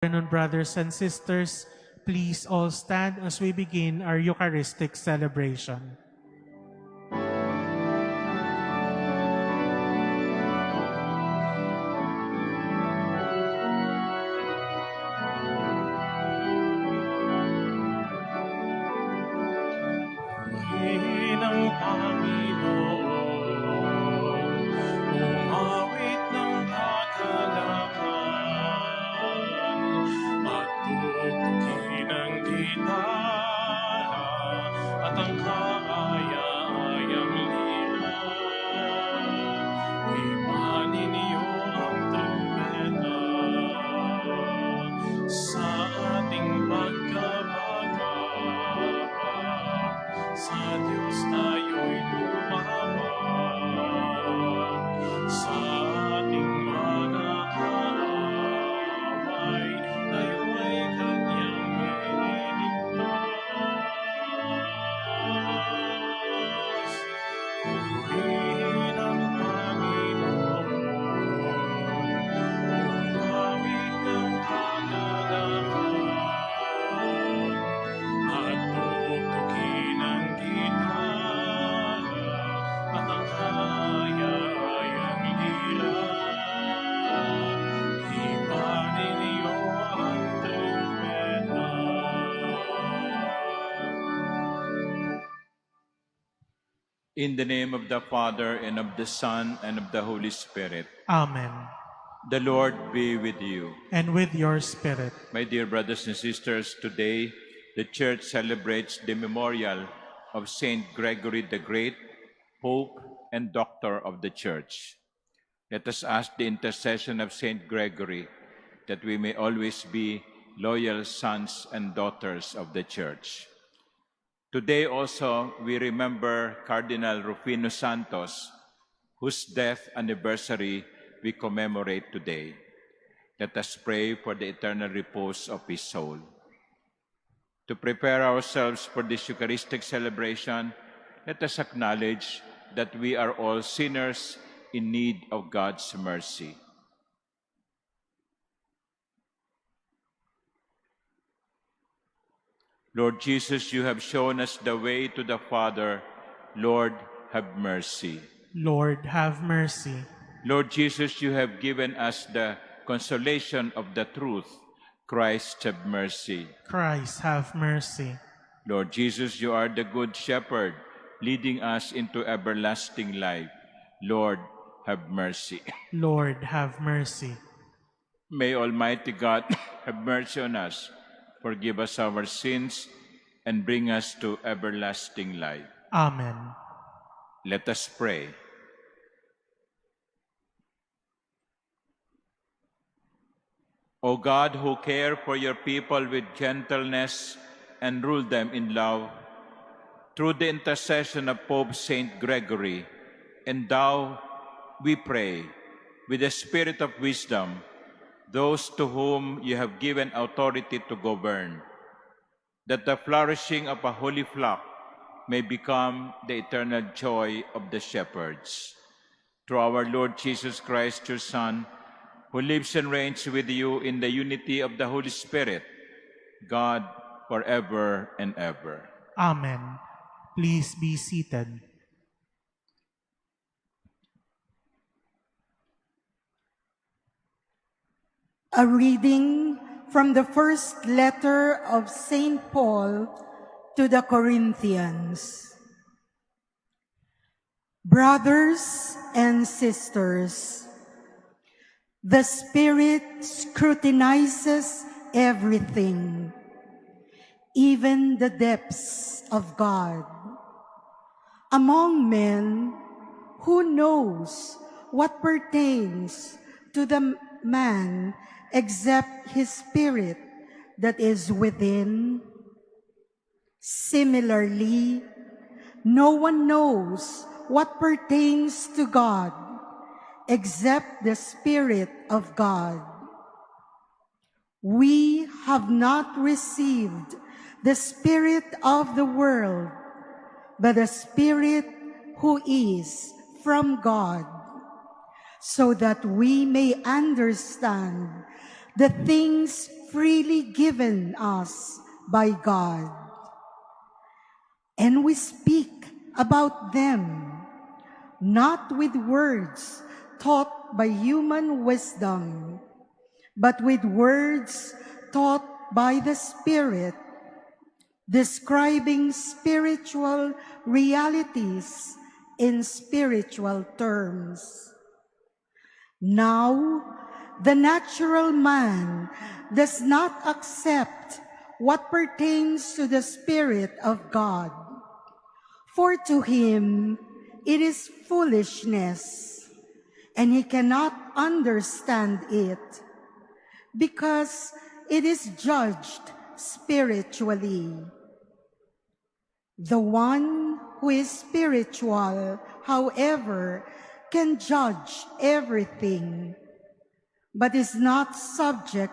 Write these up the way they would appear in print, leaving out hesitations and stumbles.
afternoon, brothers and sisters. Please all stand as we begin our Eucharistic celebration. In the name of the Father, and of the Son, and of the Holy Spirit. Amen. The Lord be with you. And with your spirit. My dear brothers and sisters, today the Church celebrates the memorial of Saint Gregory the Great, Pope and Doctor of the Church. Let us ask the intercession of Saint Gregory that we may always be loyal sons and daughters of the Church. Today also, we remember Cardinal Rufino Santos, whose death anniversary we commemorate today. Let us pray for the eternal repose of his soul. To prepare ourselves for this Eucharistic celebration, let us acknowledge that we are all sinners in need of God's mercy. Lord Jesus, you have shown us the way to the Father. Lord, have mercy. Lord, have mercy. Lord Jesus, you have given us the consolation of the truth. Christ, have mercy. Christ, have mercy. Lord Jesus, you are the good shepherd, leading us into everlasting life. Lord, have mercy. Lord, have mercy. May Almighty God have mercy on us, forgive us our sins, and bring us to everlasting life. Amen. Let us pray. O God, who care for your people with gentleness and rule them in love, through the intercession of Pope Saint Gregory, endow, we pray, with the spirit of wisdom, those to whom you have given authority to govern, that the flourishing of a holy flock may become the eternal joy of the shepherds. Through our Lord Jesus Christ, your Son, who lives and reigns with you in the unity of the Holy Spirit, God, forever and ever. Amen. Please be seated. A reading from the first letter of St. Paul to the Corinthians. Brothers and sisters, the Spirit scrutinizes everything, even the depths of God. Among men, who knows what pertains to the man except his spirit that is within? Similarly, no one knows what pertains to God except the Spirit of God. We have not received the spirit of the world, but the Spirit who is from God, so that we may understand the things freely given us by God. And we speak about them, not with words taught by human wisdom, but with words taught by the Spirit, describing spiritual realities in spiritual terms. Now, the natural man does not accept what pertains to the Spirit of God, for to him it is foolishness, and he cannot understand it, because it is judged spiritually. The one who is spiritual, however, can judge everything, but is not subject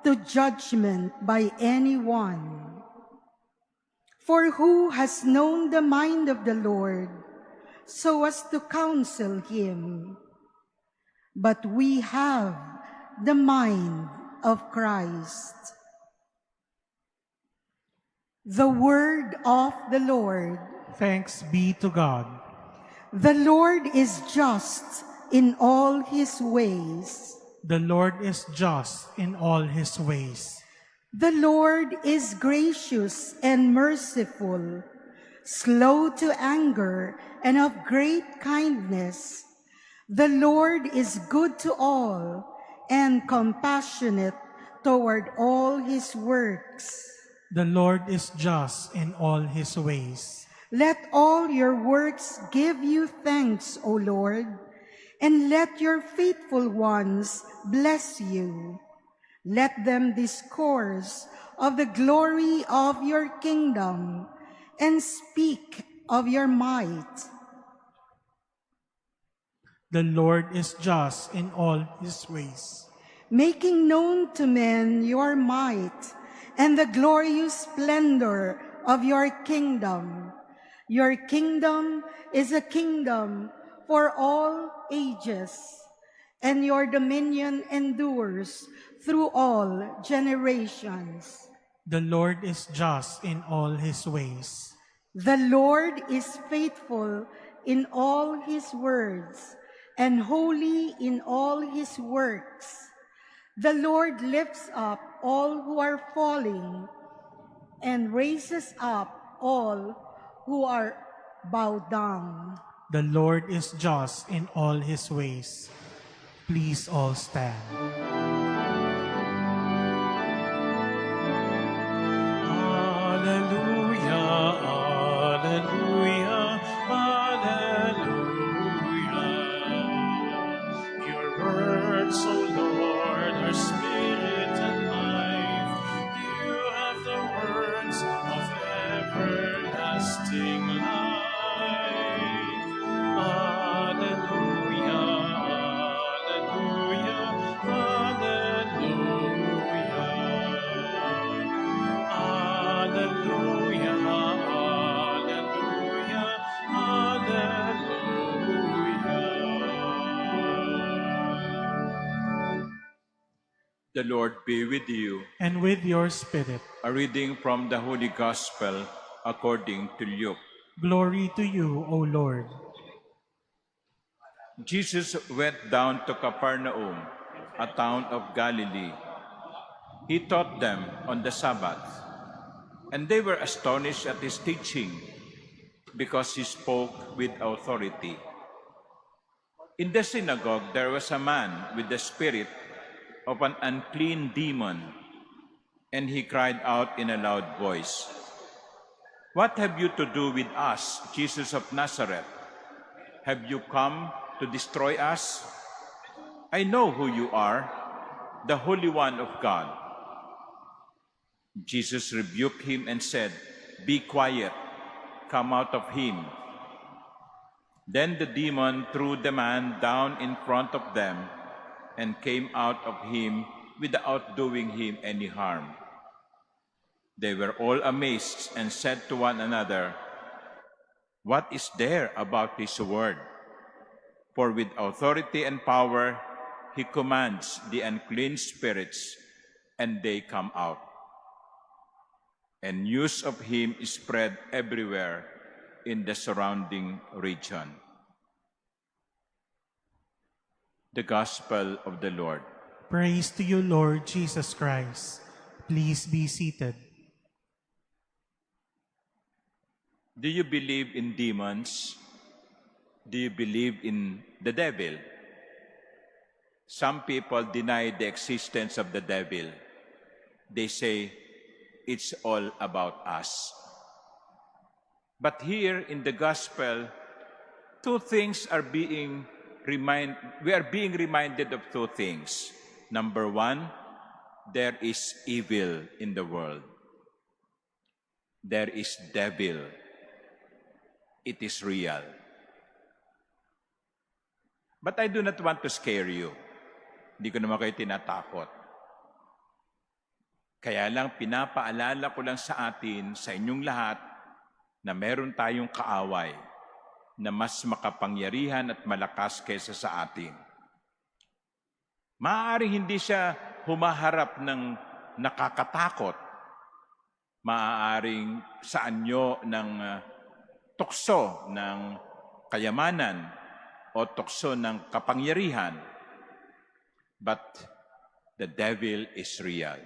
to judgment by anyone. For who has known the mind of the Lord so as to counsel him? But we have the mind of Christ. The word of the Lord. Thanks be to God. The Lord is just in all his ways. The Lord is just in all his ways. The Lord is gracious and merciful, slow to anger and of great kindness. The Lord is good to all and compassionate toward all his works. The Lord is just in all his ways. Let all your works give you thanks, O Lord, and let your faithful ones bless you. Let them discourse of the glory of your kingdom and speak of your might. The Lord is just in all his ways. Making known to men your might and the glorious splendor of your kingdom. Your kingdom is a kingdom for all ages, and your dominion endures through all generations. The Lord is just in all his ways. The Lord is faithful in all his words and holy in all his works. The Lord lifts up all who are falling and raises up all who are bowed down. The Lord is just in all his ways. Please all stand. Hallelujah, hallelujah, hallelujah. Your words, O Lord, are spirit and life. You have the words of everlasting life. Hallelujah, hallelujah, hallelujah. Hallelujah, hallelujah, hallelujah. The Lord be with you. And with your spirit, A reading from the Holy Gospel according to Luke. glory to you, O Lord. Jesus went down to Capernaum, a town of Galilee. He taught them on the Sabbath, and they were astonished at his teaching, because he spoke with authority. In the synagogue there was a man with the spirit of an unclean demon, and he cried out in a loud voice, "What have you to do with us, Jesus of Nazareth? Have you come to destroy us? I know who you are, the Holy One of God." Jesus rebuked him and said, "Be quiet, come out of him." Then the demon threw the man down in front of them and came out of him without doing him any harm. They were all amazed and said to one another, "What is there about his word? For with authority and power he commands the unclean spirits, and they come out. And news of him is spread everywhere in the surrounding region. The Gospel of the Lord. Praise to you, Lord Jesus Christ. Please be seated. Do you believe in demons? Do you believe in the devil? Some people deny the existence of the devil. They say, it's all about us. But here in the Gospel, two things are we are being reminded of two things. Number one, there is evil in the world. There is devil. It is real. But I do not want to scare you. Hindi ko naman kayo tinatakot. Kaya lang pinapaalala ko lang sa atin, sa inyong lahat, na meron tayong kaaway na mas makapangyarihan at malakas kaysa sa atin. Maaaring hindi siya humaharap ng nakakatakot. Maaaring sa anyo ng tukso ng kayamanan o tukso ng kapangyarihan. But the devil is real.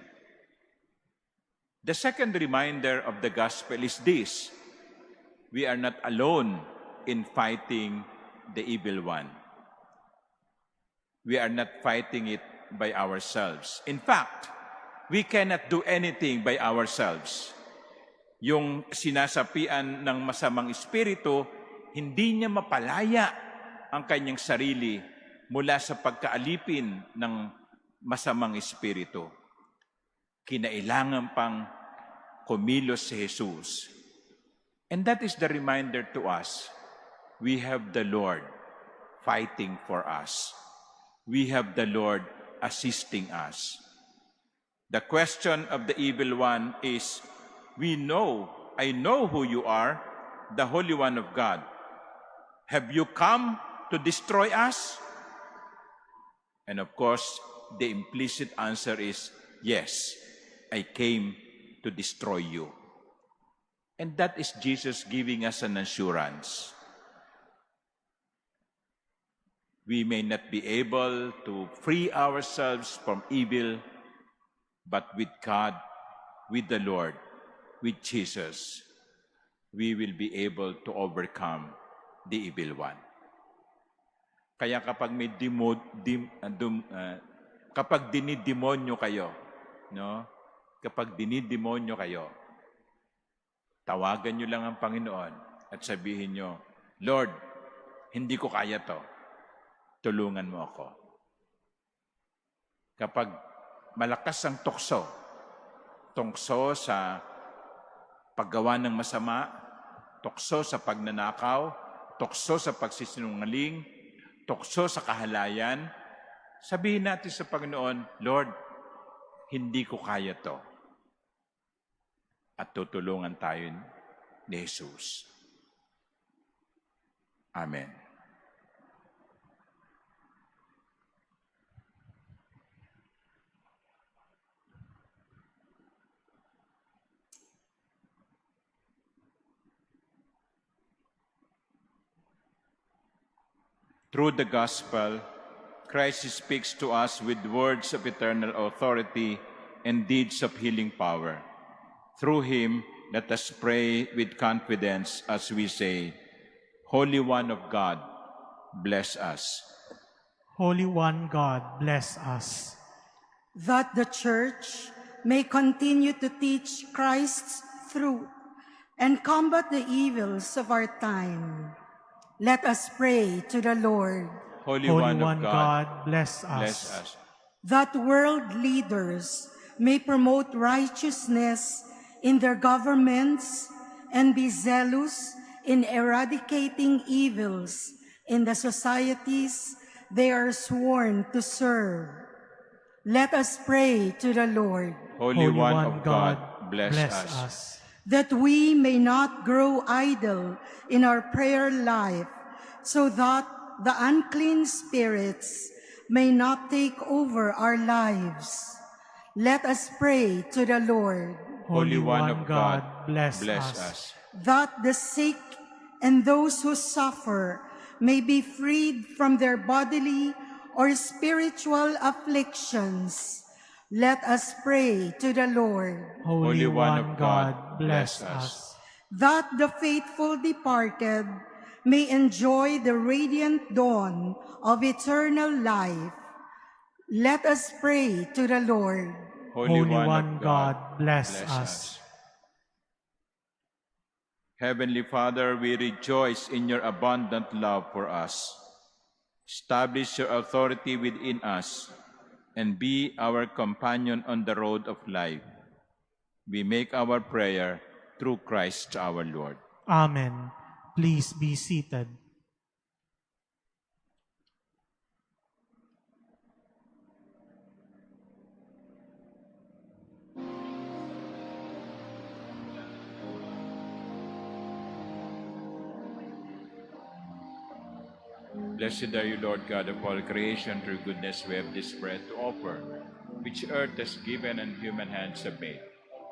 The second reminder of the gospel is this: we are not alone in fighting the evil one. We are not fighting it by ourselves. In fact, we cannot do anything by ourselves. Yung sinasapian ng masamang espiritu, hindi niya mapalaya ang kanyang sarili mula sa pagkaalipin ng masamang espiritu. Kinailangan pang kumilos si Jesus. And that is the reminder to us. We have the Lord fighting for us. We have the Lord assisting us. The question of the evil one is, I know who you are, the Holy One of God. Have you come to destroy us? And of course, the implicit answer is, yes, I came to destroy you. And that is Jesus giving us an assurance. We may not be able to free ourselves from evil, but with God, with the Lord, with Jesus, we will be able to overcome the evil one. Kaya kapag may kapag dinidemonyo kayo, no? Kapag dinidemonyo kayo, tawagan nyo lang ang Panginoon at sabihin nyo, Lord, hindi ko kaya to. Tulungan mo ako. Kapag malakas ang tukso sa paggawa ng masama, tukso sa pagnanakaw, tukso sa pagsisinungaling, tukso sa kahalayan, sabihin natin sa Panginoon, Lord, hindi ko kaya to. At tutulungan tayo ni Jesus. Amen. Through the gospel, Christ speaks to us with words of eternal authority and deeds of healing power. Through him, let us pray with confidence as we say, Holy One of God, bless us. Holy One God, bless us. That the Church may continue to teach Christ's truth and combat the evils of our time. Let us pray to the Lord. Holy One One of God, bless us. bless us. That world leaders may promote righteousness in their governments and be zealous in eradicating evils in the societies they are sworn to serve. Let us pray to the Lord. Holy One of God, bless us. That we may not grow idle in our prayer life, so that the unclean spirits may not take over our lives. Let us pray to the Lord, Holy One of God, bless bless us. us. that the sick and those who suffer may be freed from their bodily or spiritual afflictions. Let us pray to the Lord, Holy One of God, bless us. that the faithful departed may enjoy the radiant dawn of eternal life. Let us pray to the Lord. Holy One God, bless us. Heavenly Father, we rejoice in your abundant love for us. Establish your authority within us and be our companion on the road of life. We make our prayer through Christ our Lord. Amen. Please be seated. Blessed are you, Lord God of all creation. Through goodness we have this bread to offer, which earth has given and human hands have made.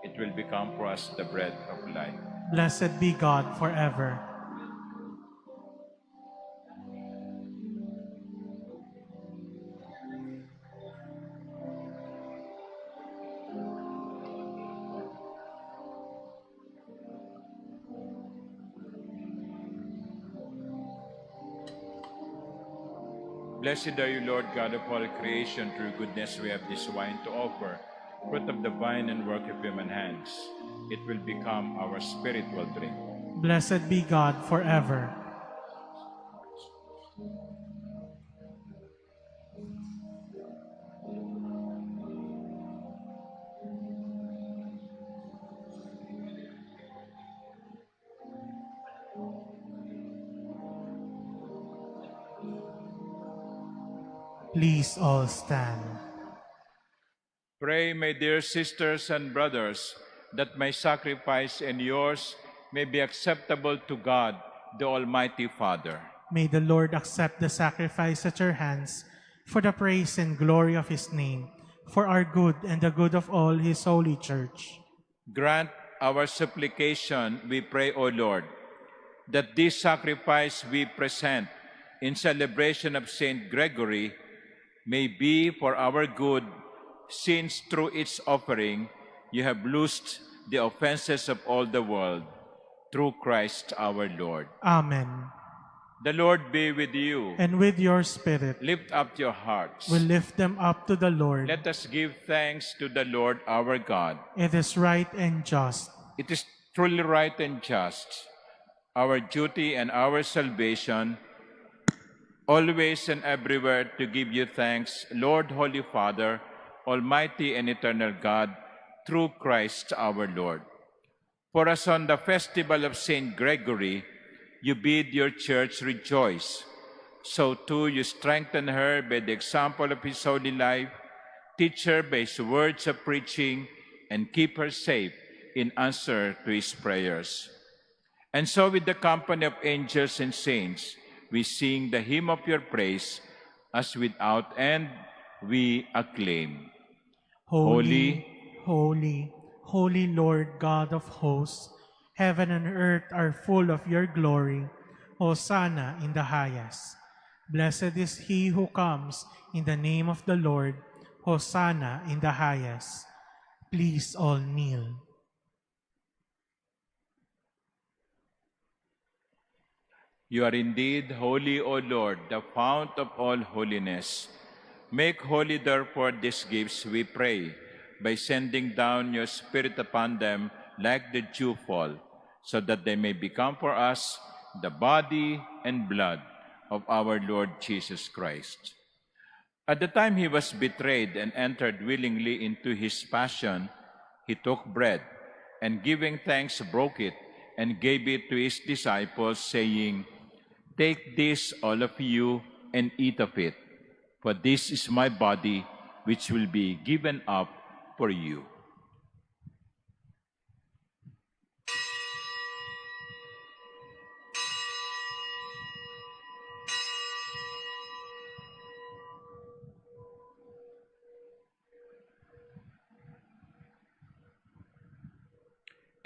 It will become for us the bread of life. Blessed be God forever. Blessed are you, Lord God of all creation. Through goodness we have this wine to offer, fruit of the vine and work of human hands. It will become our spiritual drink. Blessed be God forever. Please all stand. Pray, my dear sisters and brothers, that my sacrifice and yours may be acceptable to God, the Almighty Father. May the Lord accept the sacrifice at your hands for the praise and glory of his name, for our good and the good of all his holy church. Grant our supplication, we pray, O Lord, that this sacrifice we present in celebration of Saint Gregory may be for our good, since through its offering you have loosed the offenses of all the world, through Christ our Lord. Amen. The Lord be with you. And with your spirit, Lift up your hearts. we lift them up to the Lord. Let us give thanks to the Lord our God. It is right and just. It is truly right and just, our duty and our salvation, always and everywhere to give you thanks, Lord, Holy Father, Almighty and eternal God, through Christ our Lord. For as on the festival of Saint Gregory, you bid your church rejoice, so too you strengthen her by the example of his holy life, teach her by his words of preaching, and keep her safe in answer to his prayers. And so with the company of angels and saints, we sing the hymn of your praise, as without end we acclaim. Holy, holy, holy Lord God of hosts, heaven and earth are full of your glory. Hosanna in the highest. Blessed is he who comes in the name of the Lord. Hosanna in the highest. Please all kneel. You are indeed holy, O Lord, the fount of all holiness. Make holy, therefore, these gifts, we pray, by sending down your Spirit upon them like the dewfall, so that they may become for us the body and blood of our Lord Jesus Christ. At the time he was betrayed and entered willingly into his passion, he took bread, and giving thanks, broke it, and gave it to his disciples, saying, "Take this, all of you, and eat of it, for this is my body, which will be given up for you."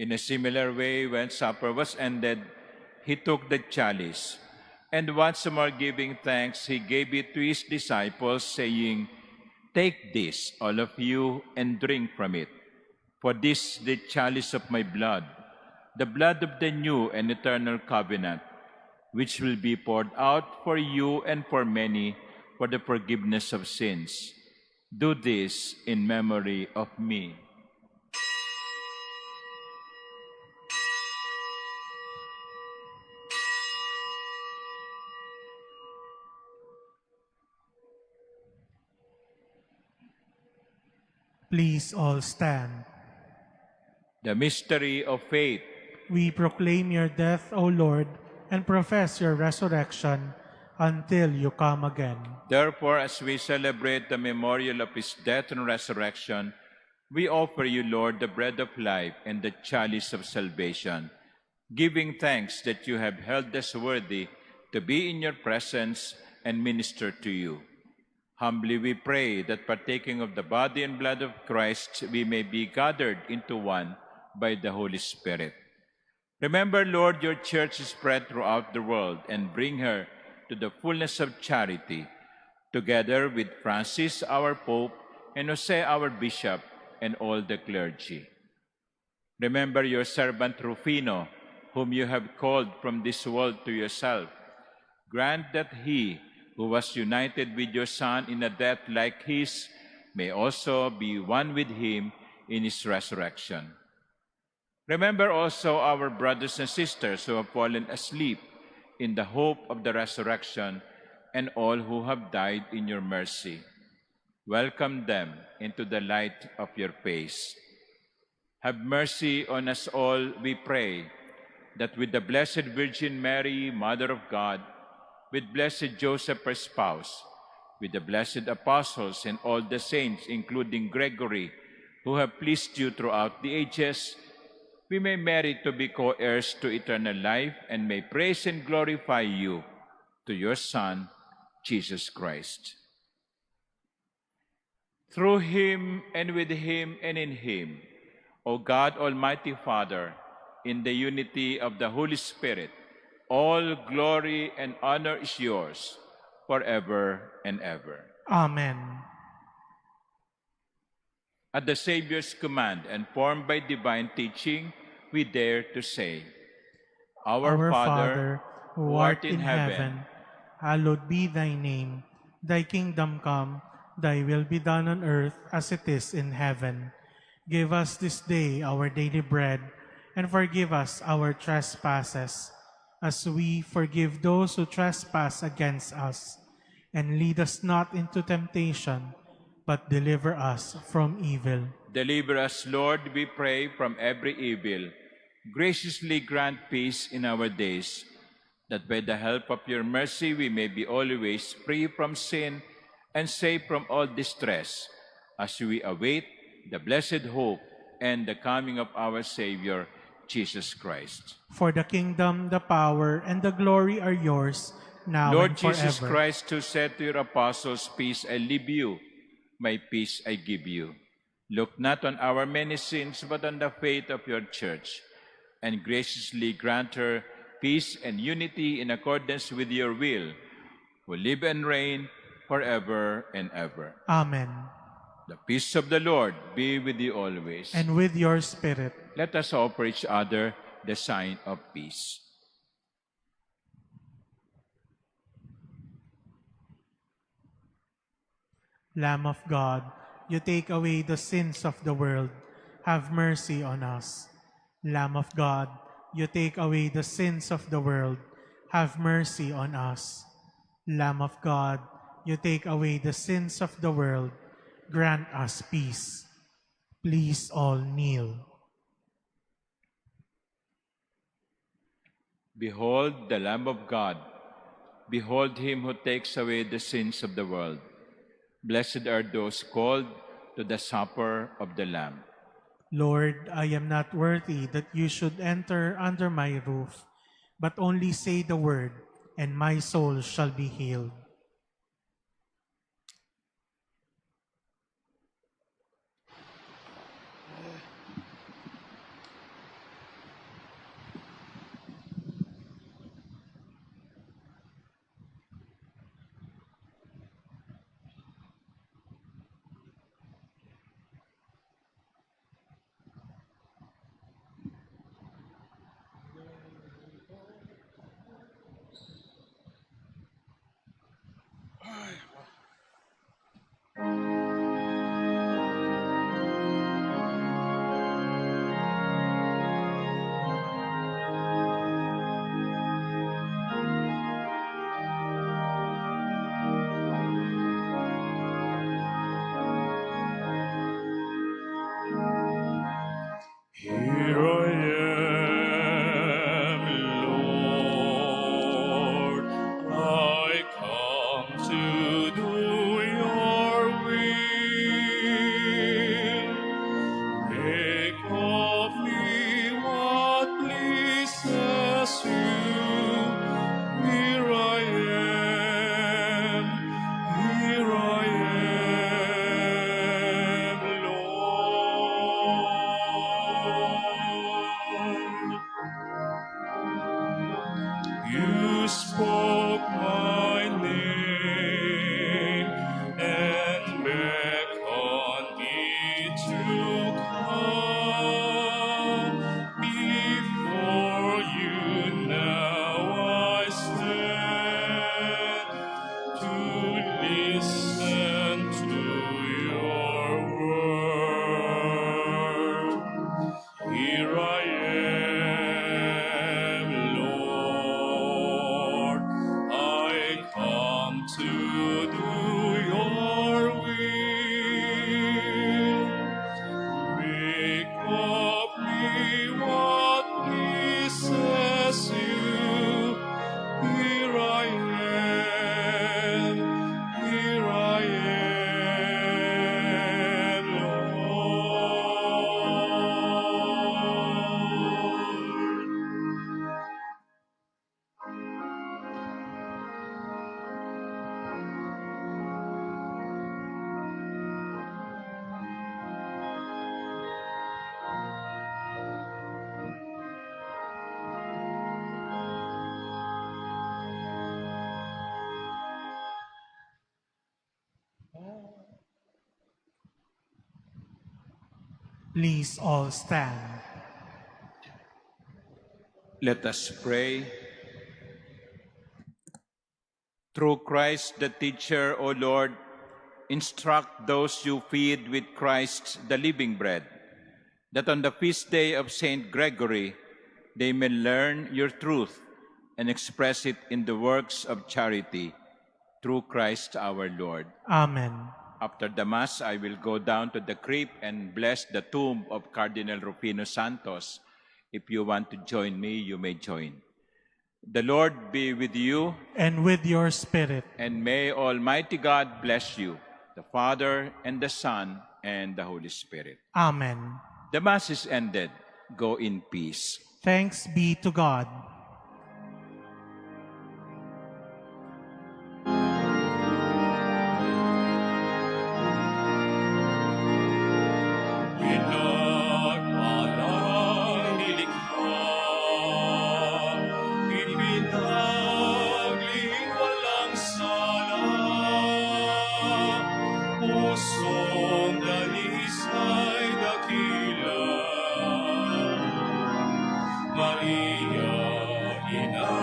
In a similar way, when supper was ended, he took the chalice, and once more giving thanks, he gave it to his disciples, saying, "Take this, all of you, and drink from it. For this is the chalice of my blood, the blood of the new and eternal covenant, which will be poured out for you and for many for the forgiveness of sins. Do this in memory of me." Please all stand. The mystery of faith. We proclaim your death, O Lord, and profess your resurrection until you come again. Therefore, as we celebrate the memorial of his death and resurrection, we offer you, Lord, the bread of life and the chalice of salvation, giving thanks that you have held us worthy to be in your presence and minister to you. Humbly we pray that partaking of the body and blood of Christ, we may be gathered into one by the Holy Spirit. Remember, Lord, your church is spread throughout the world, and bring her to the fullness of charity, together with Francis, our Pope, and Jose, our Bishop, and all the clergy. Remember your servant Rufino, whom you have called from this world to yourself. Grant that he, who was united with your Son in a death like his, may also be one with him in his resurrection. Remember also our brothers and sisters who have fallen asleep in the hope of the resurrection, and all who have died in your mercy. Welcome them into the light of your face. Have mercy on us all, we pray, that with the Blessed Virgin Mary, Mother of God, with blessed Joseph, her spouse, with the blessed apostles and all the saints, including Gregory, who have pleased you throughout the ages, we may merit to be co-heirs to eternal life and may praise and glorify you to your Son, Jesus Christ. Through him and with him and in him, O God, Almighty Father, in the unity of the Holy Spirit, all glory and honor is yours forever and ever. Amen. At the Savior's command and formed by divine teaching, we dare to say, Our Father, who art in heaven, hallowed be thy name. Thy kingdom come, thy will be done on earth as it is in heaven. Give us this day our daily bread, and forgive us our trespasses, as we forgive those who trespass against us. And lead us not into temptation, but deliver us from evil. Deliver us, Lord, we pray, from every evil. Graciously grant peace in our days, that by the help of your mercy we may be always free from sin and safe from all distress, as we await the blessed hope and the coming of our Savior, Jesus Christ. For the kingdom, the power, and the glory are yours, now Lord and forever. Jesus Christ, who said to your apostles, "Peace I leave you, my peace I give you." Look not on our many sins, but on the faith of your church, and graciously grant her peace and unity in accordance with your will, who live and reign forever and ever. Amen. The peace of the Lord be with you always. And with your spirit. Let us offer each other the sign of peace. Lamb of God, you take away the sins of the world. Have mercy on us. Lamb of God, you take away the sins of the world. Have mercy on us. Lamb of God, you take away the sins of the world. Grant us peace. Please all kneel. Behold the Lamb of God. Behold him who takes away the sins of the world. Blessed are those called to the supper of the Lamb. Lord, I am not worthy that you should enter under my roof, but only say the word, and my soul shall be healed. of me what pleases you. Here I am, here I am, Lord. You spoke my name and beckoned me to come. Before you now I stand to listen to your word. Here I am, Lord. I come to do your will. Make of me what pleases you. Here I am, here I am, Lord. Please all stand. Let us pray. Through Christ the teacher, O Lord, instruct those you feed with Christ the living bread, that on the feast day of Saint Gregory they may learn your truth and express it in the works of charity, through Christ our Lord. Amen. After the Mass, I will go down to the crypt and bless the tomb of Cardinal Rufino Santos. If you want to join me, you may join. The Lord be with you, And with your spirit. and may Almighty God bless you, the Father, and the Son, and the Holy Spirit. Amen. The Mass is ended. Go in peace. Thanks be to God. Pinagpalang nilikha, ipinagling walang sala, pusong dalisay dakila. Maria, Ina